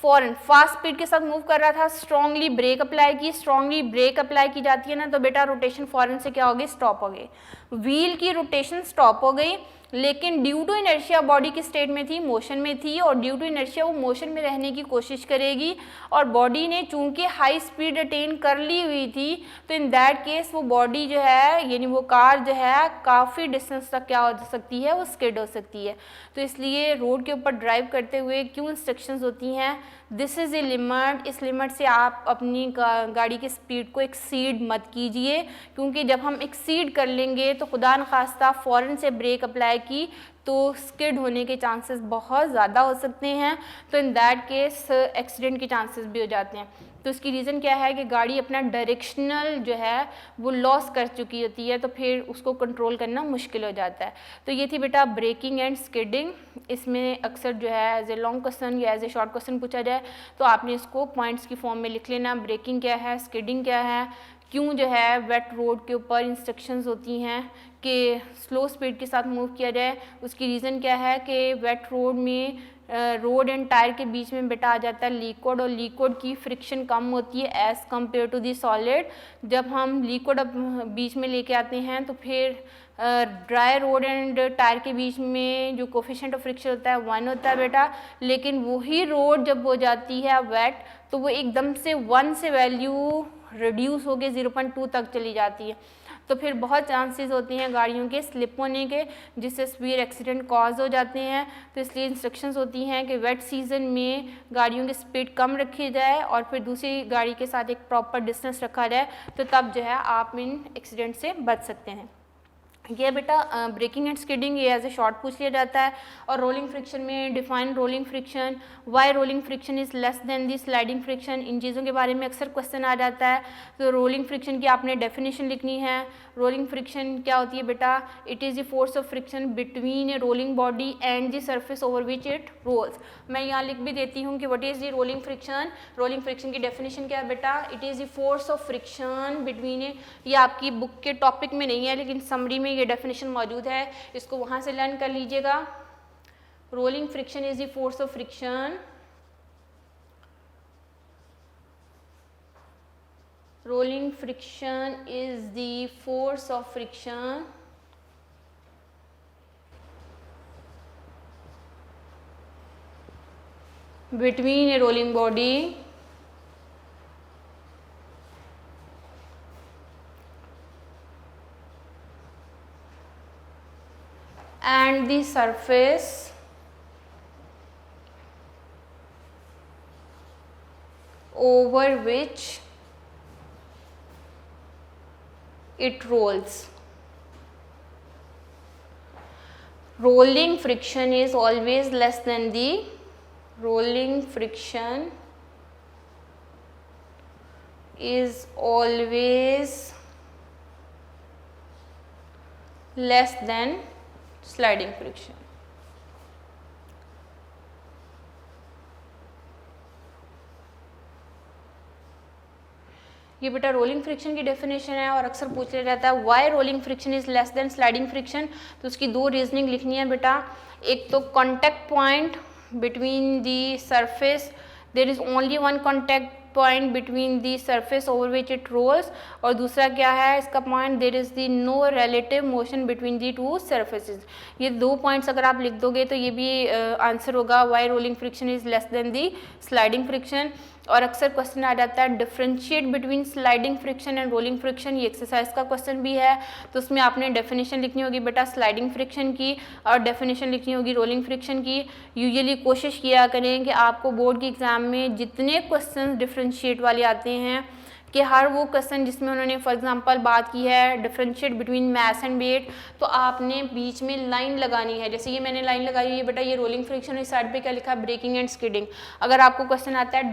फ़ौरन फास्ट स्पीड के साथ मूव कर रहा था, स्ट्रांगली ब्रेक अप्लाई की, स्ट्रांगली ब्रेक अप्लाई की जाती है ना, तो बेटा रोटेशन फ़ौरन से क्या हो गई? स्टॉप हो गई, व्हील की रोटेशन स्टॉप हो गई। लेकिन ड्यू टू इनर्शिया बॉडी की स्टेट में थी, मोशन में थी, और ड्यू टू इनर्शिया वो मोशन में रहने की कोशिश करेगी, और बॉडी ने चूंकि हाई स्पीड अटेन कर ली हुई थी, तो इन दैट केस वो बॉडी जो है, यानी वो कार जो है काफ़ी डिस्टेंस तक क्या हो सकती है? वो स्किड हो सकती है। तो इसलिए रोड के ऊपर ड्राइव करते हुए क्यों इंस्ट्रक्शंस होती हैं? दिस इज़ ए लिमिट, इस लिमिट से आप अपनी गाड़ी की स्पीड को एक्सीड मत कीजिए, क्योंकि जब हम एक्सीड कर लेंगे तो खुदा न खास्ता फ़ौरन से ब्रेक अप्लाई की तो स्किड होने के चांसेस बहुत ज़्यादा हो सकते हैं। तो इन दैट केस एक्सीडेंट के चांसेस भी हो जाते हैं। तो इसकी रीज़न क्या है कि गाड़ी अपना डायरेक्शनल जो है वो लॉस कर चुकी होती है, तो फिर उसको कंट्रोल करना मुश्किल हो जाता है। तो ये थी बेटा ब्रेकिंग एंड स्किडिंग। इसमें अक्सर जो है एज ए लॉन्ग क्वेश्चन या एज ए शॉर्ट क्वेश्चन पूछा जाए तो आपने इसको पॉइंट्स की फॉर्म में लिख लेना। ब्रेकिंग क्या है, स्किडिंग क्या है, क्यों जो है वेट रोड के ऊपर इंस्ट्रक्शंस होती हैं कि स्लो स्पीड के साथ मूव किया जाए। उसकी रीज़न क्या है कि वेट रोड में रोड एंड टायर के बीच में बेटा आ जाता है लिक्विड, और लिक्विड की फ्रिक्शन कम होती है as compare to the solid. जब हम लिक्विड बीच में लेके आते हैं तो फिर ड्राई रोड एंड टायर के बीच में जो कोफिशिएंट ऑफ फ्रिक्शन होता है 1 होता है बेटा, लेकिन वही रोड जब हो जाती है वेट तो वो एकदम से 1 से वैल्यू रिड्यूस होकर 0.2 तक चली जाती है। तो फिर बहुत चांसेस होते हैं गाड़ियों के स्लिप होने के, जिससे स्पीड एक्सीडेंट कॉज हो जाते हैं। तो इसलिए इंस्ट्रक्शंस होती हैं कि वेट सीज़न में गाड़ियों की स्पीड कम रखी जाए और फिर दूसरी गाड़ी के साथ एक प्रॉपर डिस्टेंस रखा जाए, तो तब जो है आप इन एक्सीडेंट से बच सकते हैं। ये बेटा ब्रेकिंग एंड स्किडिंग ये एज ए शॉर्ट पूछ लिया जाता है। और रोलिंग फ्रिक्शन में define rolling friction, why rolling friction is less than the sliding friction, इन चीज़ों के बारे में अक्सर क्वेश्चन आ जाता है। तो रोलिंग फ्रिक्शन की आपने डेफिनेशन लिखनी है। रोलिंग फ्रिक्शन क्या होती है बेटा? It is the force of friction between a rolling body and the surface over which it rolls. मैं यहाँ लिख भी देती हूँ कि what is the rolling friction. Rolling friction की डेफिनेशन क्या है बेटा? It is the force of friction between a, ये आपकी बुक के टॉपिक में नहीं है लेकिन समरी में ये डेफिनेशन मौजूद है, इसको वहाँ से लर्न कर लीजिएगा। Rolling friction is the force of friction rolling friction is the force of friction between a rolling body and the surface over which it rolls. Rolling friction is always less than the rolling friction is always less than sliding friction. ये बेटा rolling friction की definition है और अक्सर पूछ लिया जाता है why rolling friction is less than sliding friction. तो उसकी दो रीजनिंग लिखनी है बेटा। एक तो contact point between the surface, there is only one contact point between the surface over which it rolls, और दूसरा क्या है इसका point, there is the no relative motion between the two surfaces. ये दो पॉइंट्स अगर आप लिख दोगे तो ये भी आंसर होगा why rolling friction is less than the sliding friction. और अक्सर क्वेश्चन आ जाता है differentiate between sliding friction and rolling friction, ये एक्सरसाइज का क्वेश्चन भी है। तो उसमें आपने डेफिनेशन लिखनी होगी बेटा स्लाइडिंग फ्रिक्शन की और डेफिनेशन लिखनी होगी रोलिंग फ्रिक्शन की। यूजुअली कोशिश किया करें कि आपको बोर्ड के एग्जाम में जितने क्वेश्चन डिफरेंशिएट वाले आते हैं कि हर वो क्वेश्चन जिसमें उन्होंने फॉर एग्जांपल बात की है differentiate between mass and weight, तो आपने बीच में लाइन लगानी है। जैसे ये मैंने लाइन लगाई है बेटा, ये रोलिंग फ्रिक्शन, इस साइड पे क्या लिखा है ब्रेकिंग एंड स्किडिंग। अगर आपको क्वेश्चन आता है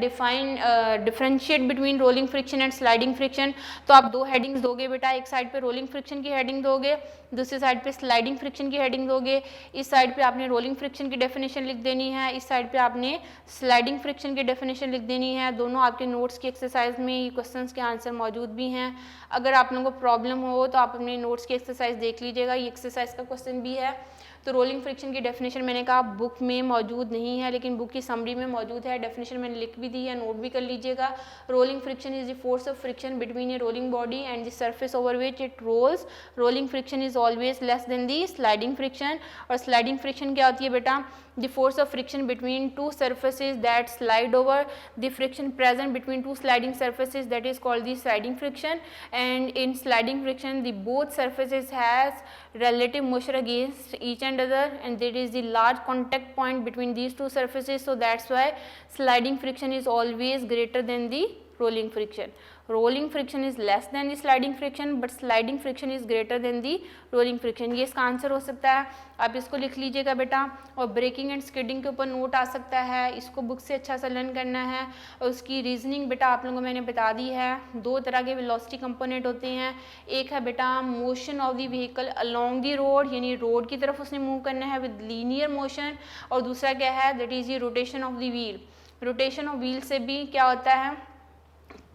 differentiate between rolling friction and sliding friction, तो आप दो हेडिंग्स दोगे बेटा, एक साइड पे रोलिंग फ्रिक्शन की हेडिंग दोगे, दूसरी साइड पे स्लाइडिंग फ्रिक्शन की हेडिंग दोगे। इस साइड पे आपने रोलिंग फ्रिक्शन की डेफिनेशन लिख देनी है, इस साइड पे आपने स्लाइडिंग फ्रिक्शन की डेफिनेशन लिख देनी है। दोनों आपके नोट्स की एक्सरसाइज में ये क्वेश्चंस के आंसर मौजूद भी हैं। अगर आप लोगों को प्रॉब्लम हो तो आप अपने नोट्स की एक्सरसाइज देख लीजिएगा, ये एक्सरसाइज का क्वेश्चन भी है। तो रोलिंग फ्रिक्शन की डेफिनेशन मैंने कहा बुक में मौजूद नहीं है, लेकिन बुक की समरी में मौजूद है। डेफिनेशन मैंने लिख भी दी है, नोट भी कर लीजिएगा। Rolling friction is the force of friction between a rolling body and the surface over which it rolls. Rolling friction is always less than the sliding friction. और स्लाइडिंग फ्रिक्शन क्या होती है बेटा, the force of friction between two surfaces that slide over, the friction present between two sliding surfaces, that is called the sliding friction. And in sliding friction the both surfaces has relative motion against each and other, and there is the large contact point between these two surfaces, so that's why sliding friction is always greater than the rolling friction. Rolling friction is less than the sliding friction, but sliding friction is greater than the rolling friction. ये इसका answer हो सकता है, आप इसको लिख लीजिएगा बेटा। और ब्रेकिंग एंड स्किडिंग के ऊपर नोट आ सकता है, इसको बुक से अच्छा सा लर्न करना है। और उसकी रीजनिंग बेटा आप लोगों को मैंने बता दी है। दो तरह के वेलोसिटी कंपोनेंट होते हैं, एक है बेटा motion of the vehicle along the road, यानी रोड की तरफ उसने मूव करना है विद लीनियर मोशन, और दूसरा क्या है that is the rotation of the wheel. Rotation of wheel से भी क्या होता है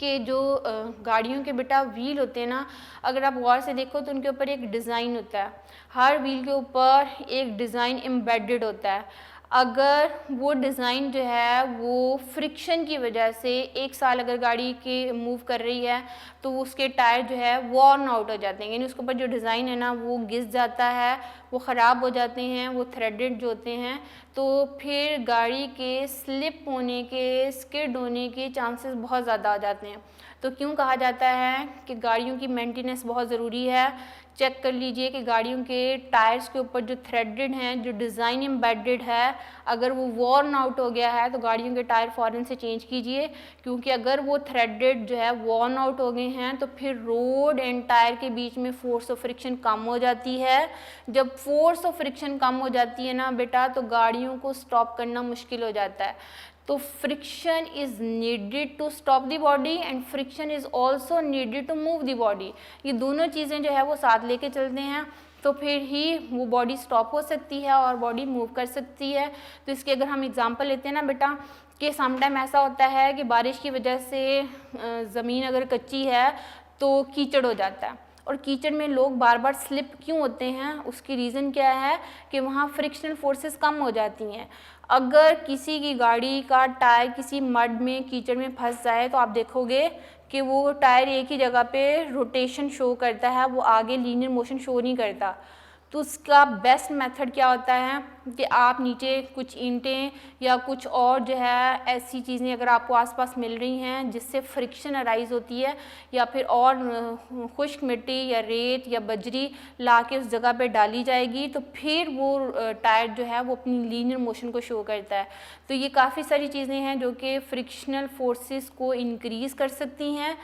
कि जो गाड़ियों के बेटा व्हील होते हैं ना, अगर आप गौर से देखो तो उनके ऊपर एक डिज़ाइन होता है, हर व्हील के ऊपर एक डिज़ाइन एम्बेडेड होता है। अगर वो डिज़ाइन जो है वो फ्रिक्शन की वजह से एक साल अगर गाड़ी के मूव कर रही है तो उसके टायर जो है वॉर्न आउट हो जाते हैं, यानी उसके ऊपर जो डिज़ाइन है ना वो घिस जाता है, वो ख़राब हो जाते हैं, वो थ्रेडेड जो होते हैं, तो फिर गाड़ी के स्लिप होने के, स्किड होने के चांसेस बहुत ज़्यादा आ जाते हैं। तो क्यों कहा जाता है कि गाड़ियों की मेंटेनेंस बहुत ज़रूरी है। चेक कर लीजिए कि गाड़ियों के टायर्स के ऊपर जो थ्रेडेड हैं, जो डिज़ाइन एम्बेडेड है, अगर वो वॉर्न आउट हो गया है तो गाड़ियों के टायर फ़ौरन से चेंज कीजिए, क्योंकि अगर वो थ्रेडेड जो है वॉर्न आउट हो गए हैं तो फिर रोड एंड टायर के बीच में फोर्स ऑफ फ्रिक्शन कम हो जाती है। जब फोर्स ऑफ फ्रिक्शन कम हो जाती है ना बेटा तो गाड़ियों को स्टॉप करना मुश्किल हो जाता है। तो friction is needed to stop the body and friction is also needed to move the body. ये दोनों चीज़ें जो है वो साथ लेके चलते हैं, तो फिर ही वो बॉडी स्टॉप हो सकती है और बॉडी मूव कर सकती है। तो इसके अगर हम एग्जांपल लेते हैं ना बेटा कि समटाइम ऐसा होता है कि बारिश की वजह से ज़मीन अगर कच्ची है तो कीचड़ हो जाता है, और कीचड़ में लोग बार बार स्लिप क्यों होते हैं, उसकी रीज़न क्या है कि वहाँ फ्रिक्शनल फोर्सेस कम हो जाती हैं। अगर किसी की गाड़ी का टायर किसी मड में कीचड़ में फंस जाए तो आप देखोगे कि वो टायर एक ही जगह पे रोटेशन शो करता है, वो आगे लीनियर मोशन शो नहीं करता। तो उसका बेस्ट मेथड क्या होता है कि आप नीचे कुछ ईंटें या कुछ और जो है ऐसी चीज़ें अगर आपको आसपास मिल रही हैं जिससे फ्रिक्शन अराइज होती है, या फिर और खुश्क मिट्टी या रेत या बजरी ला के उस जगह पे डाली जाएगी, तो फिर वो टायर जो है वो अपनी लीनियर मोशन को शो करता है। तो ये काफ़ी सारी चीज़ें हैं जो कि फ्रिक्शनल फोर्सेस को इंक्रीज़ कर सकती हैं।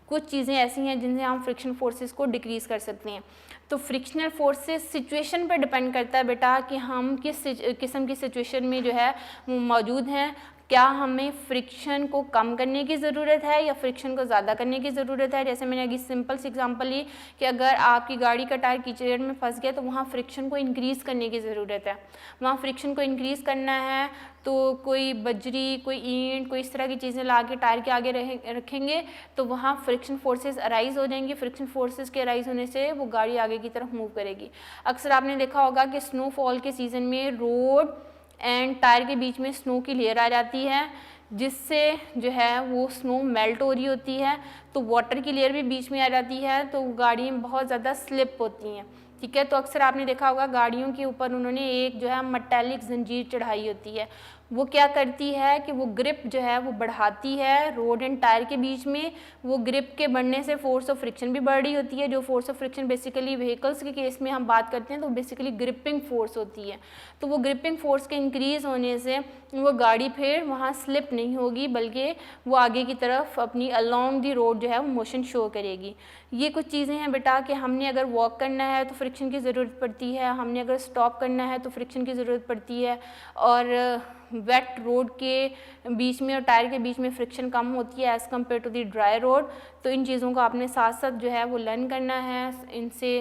कुछ चीज़ें ऐसी हैं जिनसे हम फ्रिक्शन फोर्सेस को डिक्रीज़ कर सकते हैं। तो फ्रिक्शनल फोर्सेस सिचुएशन पर डिपेंड करता है बेटा कि हम किस किस्म की सिचुएशन में जो है मौजूद हैं। क्या हमें फ्रिक्शन को कम करने की ज़रूरत है या फ्रिक्शन को ज़्यादा करने की ज़रूरत है। जैसे मैंने अभी सिंपल सी एग्जांपल ली कि अगर आपकी गाड़ी का टायर कीचड़ में फंस गया तो वहाँ फ्रिक्शन को इंक्रीज़ करने की ज़रूरत है। वहाँ फ्रिक्शन को इंक्रीज़ करना है तो कोई बजरी, कोई ईंट, कोई इस तरह की चीज़ें ला के टायर के आगे रखेंगे तो वहाँ फ्रिक्शन फोर्सेस अराइज हो जाएंगी। फ्रिक्शन फोर्सेस के अराइज होने से वो गाड़ी आगे की तरफ मूव करेगी। अक्सर आपने देखा होगा कि स्नोफॉल के सीज़न में रोड एंड टायर के बीच में स्नो की लेयर आ जाती है, जिससे जो है वो स्नो मेल्ट हो रही होती है, तो वाटर की लेयर भी बीच में आ जाती है, तो गाड़ी में बहुत ज़्यादा स्लिप होती हैं। ठीक है, तो अक्सर आपने देखा होगा गाड़ियों के ऊपर उन्होंने एक जो है मेटालिक जंजीर चढ़ाई होती है। वो क्या करती है कि वो ग्रिप जो है वो बढ़ाती है रोड एंड टायर के बीच में। वो ग्रिप के बढ़ने से फोर्स ऑफ फ्रिक्शन भी बढ़ रही होती है। जो force of friction basically vehicles के केस में हम बात करते हैं तो बेसिकली ग्रिपिंग फोर्स होती है। तो वो ग्रिपिंग फोर्स के इंक्रीज़ होने से वो गाड़ी फिर वहाँ स्लिप नहीं होगी, बल्कि वो आगे की तरफ अपनी अलोंग दी रोड जो है वो मोशन शो करेगी। ये कुछ चीज़ें हैं बेटा कि हमने अगर वॉक करना है तो फ्रिक्शन की ज़रूरत पड़ती है, हमने अगर स्टॉप करना है तो फ्रिक्शन की ज़रूरत पड़ती है, और वेट रोड के बीच में और टायर के बीच में फ्रिक्शन कम होती है as compare to the dry road. तो इन चीज़ों को आपने साथ साथ जो है वो लर्न करना है। इनसे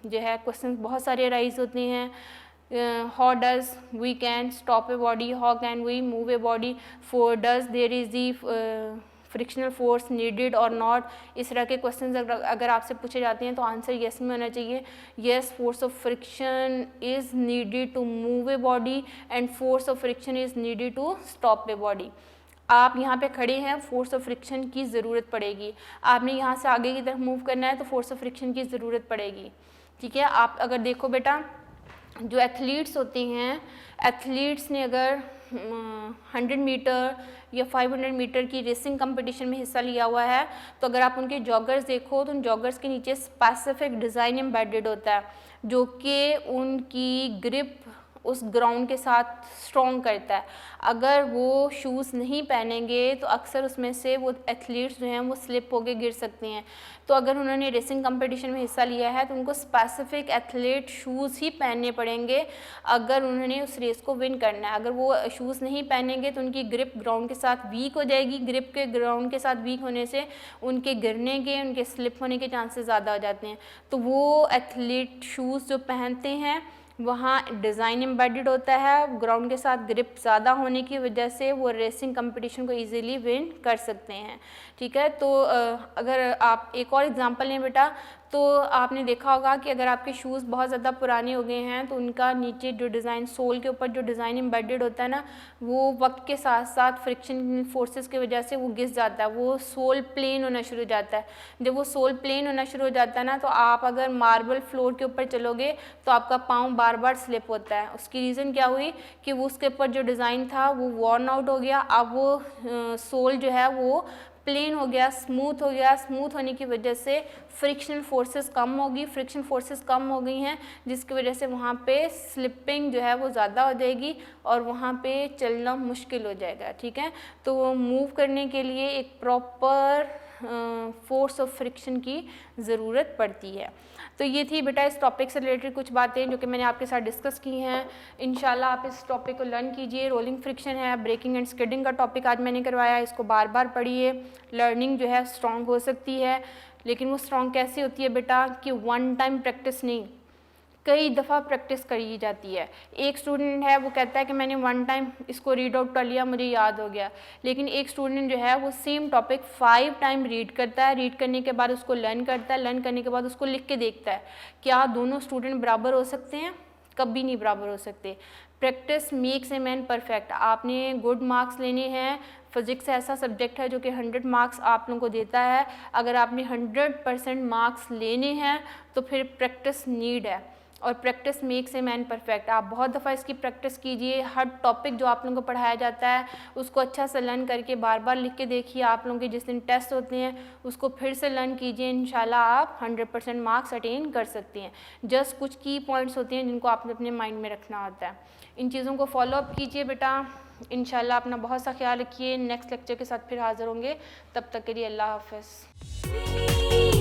जो है क्वेश्चन बहुत सारे राइज होते हैं। How does we can stop a body, how can we move a body, for does there is the frictional force needed और नॉट। इस तरह के क्वेश्चंस अगर आपसे पूछे जाते हैं तो आंसर येस में होना चाहिए। Yes, force of friction is needed to move a body and force of friction is needed to stop a body. आप यहाँ पे खड़े हैं, फोर्स ऑफ फ्रिक्शन की ज़रूरत पड़ेगी। आपने यहाँ से आगे की तरफ मूव करना है तो फोर्स ऑफ फ्रिक्शन की ज़रूरत पड़ेगी। ठीक है, आप अगर देखो बेटा जो एथलीट्स होते हैं, एथलीट्स ने अगर 100 मीटर या 500 मीटर की रेसिंग कंपटीशन में हिस्सा लिया हुआ है तो अगर आप उनके जॉगर्स देखो तो उन जॉगर्स के नीचे स्पेसिफिक डिज़ाइन एम्बेडेड होता है जो कि उनकी ग्रिप उस ग्राउंड के साथ स्ट्रॉन्ग करता है। अगर वो शूज़ नहीं पहनेंगे तो अक्सर उसमें से वो एथलीट्स जो हैं वो स्लिप होके गिर सकते हैं। तो अगर उन्होंने रेसिंग कंपटीशन में हिस्सा लिया है तो उनको स्पेसिफिक एथलीट शूज़ ही पहनने पड़ेंगे अगर उन्होंने उस रेस को विन करना है। अगर वो शूज़ नहीं पहनेंगे तो उनकी ग्रिप ग्राउंड के साथ वीक हो जाएगी। ग्रिप के ग्राउंड के साथ वीक होने से उनके गिरने के, उनके स्लिप होने के चांसेस ज़्यादा हो जाते हैं। तो वो एथलीट शूज़ जो पहनते हैं वहाँ डिज़ाइन एम्बेडेड होता है, ग्राउंड के साथ ग्रिप ज़्यादा होने की वजह से वो रेसिंग कंपटीशन को इजीली विन कर सकते हैं। ठीक है, तो अगर आप एक और एग्जांपल लें बेटा तो आपने देखा होगा कि अगर आपके शूज़ बहुत ज़्यादा पुराने हो गए हैं तो उनका नीचे जो डिज़ाइन, सोल के ऊपर जो डिज़ाइन एम्बेडेड होता है ना, वो वक्त के साथ साथ फ्रिक्शन फोर्सेस की वजह से वो घिस जाता है, वो सोल प्लेन होना शुरू हो जाता है। जब वो सोल प्लेन होना शुरू हो जाता है ना तो आप अगर मार्बल फ्लोर के ऊपर चलोगे तो आपका पाँव बार बार स्लिप होता है। उसकी रीज़न क्या हुई कि वो उसके ऊपर जो डिज़ाइन था वो वॉर्न आउट हो गया। अब वो सोल जो है वो प्लेन हो गया, स्मूथ हो गया। स्मूथ होने की वजह से फ्रिक्शन फोर्सेस कम होगी, फ्रिक्शन फोर्सेस कम हो गई हैं जिसकी वजह से वहाँ पे स्लिपिंग जो है वो ज़्यादा हो जाएगी और वहाँ पे चलना मुश्किल हो जाएगा। ठीक है, तो मूव करने के लिए एक प्रॉपर फोर्स ऑफ फ्रिक्शन की ज़रूरत पड़ती है। तो ये थी बेटा इस टॉपिक से रिलेटेड कुछ बातें जो कि मैंने आपके साथ डिस्कस की हैं। इंशाल्लाह आप इस टॉपिक को लर्न कीजिए। रोलिंग फ्रिक्शन है, ब्रेकिंग एंड स्किडिंग का टॉपिक आज मैंने करवाया, इसको बार बार पढ़िए। लर्निंग जो है स्ट्रॉन्ग हो सकती है, लेकिन वो स्ट्रॉन्ग कैसे होती है बेटा कि वन टाइम प्रैक्टिस नहीं, कई दफ़ा प्रैक्टिस करी जाती है। एक स्टूडेंट है वो कहता है कि मैंने वन टाइम इसको रीड आउट कर लिया, मुझे याद हो गया, लेकिन एक स्टूडेंट जो है वो सेम टॉपिक 5 टाइम रीड करता है, रीड करने के बाद उसको लर्न करता है, लर्न करने के बाद उसको लिख के देखता है। क्या दोनों स्टूडेंट बराबर हो सकते हैं? कभी नहीं बराबर हो सकते। Practice makes a man perfect. आपने गुड मार्क्स लेने हैं। फिज़िक्स ऐसा सब्जेक्ट है जो कि 100 मार्क्स आप लोगों को देता है। अगर आपने 100% मार्क्स लेने हैं तो फिर प्रैक्टिस नीड है, और practice makes a man perfect. आप बहुत दफ़ा इसकी प्रैक्टिस कीजिए। हर टॉपिक जो आप लोगों को पढ़ाया जाता है उसको अच्छा से लर्न करके बार बार लिख के देखिए। आप लोगों के जिस दिन टेस्ट होते हैं उसको फिर से लर्न कीजिए। इंशाल्लाह आप 100% मार्क्स अटेन कर सकते हैं। जस्ट कुछ की पॉइंट्स होते हैं जिनको आपने अपने माइंड में रखना होता है। इन चीज़ों को फॉलो अप कीजिए बेटा। इंशाल्लाह अपना बहुत सा ख्याल रखिए। नेक्स्ट लेक्चर के साथ फिर हाज़िर होंगे। तब तक के लिए अल्लाह हाफ़िज़।